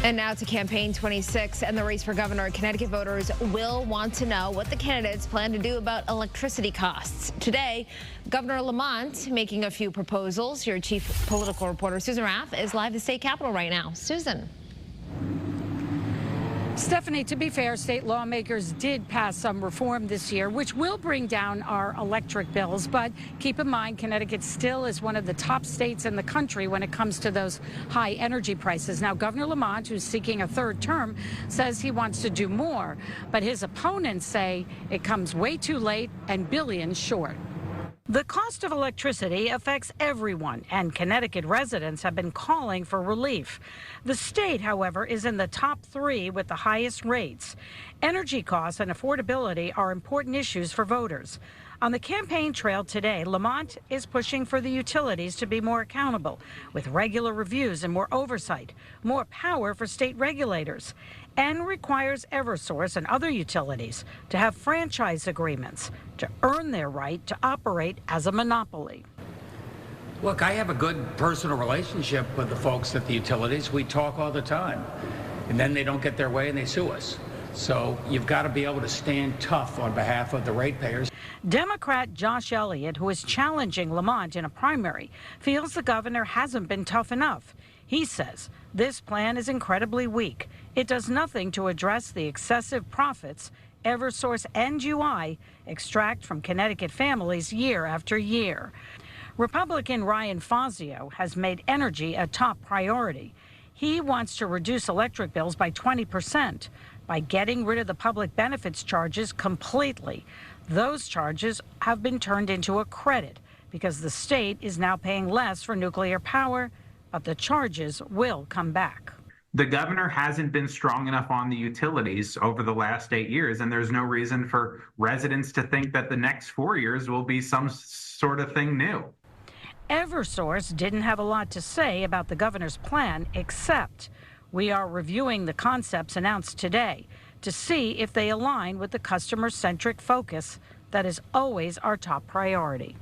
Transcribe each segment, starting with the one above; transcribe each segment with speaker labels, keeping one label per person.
Speaker 1: And now to campaign 26 and the race for governor. Connecticut voters will want to know what the candidates plan to do about electricity costs. Today, Governor Lamont making a few proposals. Your chief political reporter, Susan Raff, is live at the state capitol right now. Susan.
Speaker 2: Stephanie, to be fair, state lawmakers did pass some reform this year, which will bring down our electric bills. But keep in mind, Connecticut still is one of the top states in the country when it comes to those high energy prices. Now, Governor Lamont, who's seeking a third term, says he wants to do more. But his opponents say it comes way too late and billions short. The cost of electricity affects everyone, and Connecticut residents have been calling for relief. The state, however, is in the top 3 with the highest rates. Energy costs and affordability are important issues for voters. On the campaign trail today, Lamont is pushing for the utilities to be more accountable, with regular reviews and more oversight, more power for state regulators, and requires Eversource and other utilities to have franchise agreements to earn their right to operate as a monopoly.
Speaker 3: Look, I have a good personal relationship with the folks at the utilities. We talk all the time, and then they don't get their way and they sue us. So you've got to be able to stand tough on behalf of the ratepayers.
Speaker 2: Democrat Josh Elliott, who is challenging Lamont in a primary, feels the governor hasn't been tough enough. He says this plan is incredibly weak. It does nothing to address the excessive profits Eversource and UI extract from Connecticut families year after year. Republican Ryan Fazio has made energy a top priority. He wants to reduce electric bills by 20% by getting rid of the public benefits charges completely. Those charges have been turned into a credit because the state is now paying less for nuclear power, but the charges will come back.
Speaker 4: The governor hasn't been strong enough on the utilities over the last 8 years, and there's no reason for residents to think that the next 4 years will be some sort of thing new.
Speaker 2: Eversource didn't have a lot to say about the governor's plan, except we are reviewing the concepts announced today to see if they align with the customer-centric focus that is always our top priority.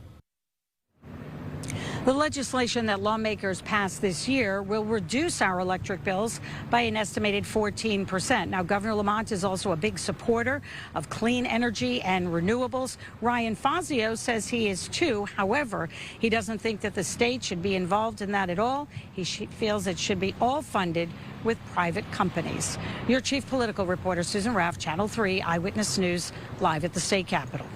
Speaker 2: The legislation that lawmakers passed this year will reduce our electric bills by an estimated 14%. Now, Governor Lamont is also a big supporter of clean energy and renewables. Ryan Fazio says he is too. However, he doesn't think that the state should be involved in that at all. He feels it should be all funded with private companies. Your chief political reporter, Susan Raff, Channel 3 Eyewitness News, live at the state capitol.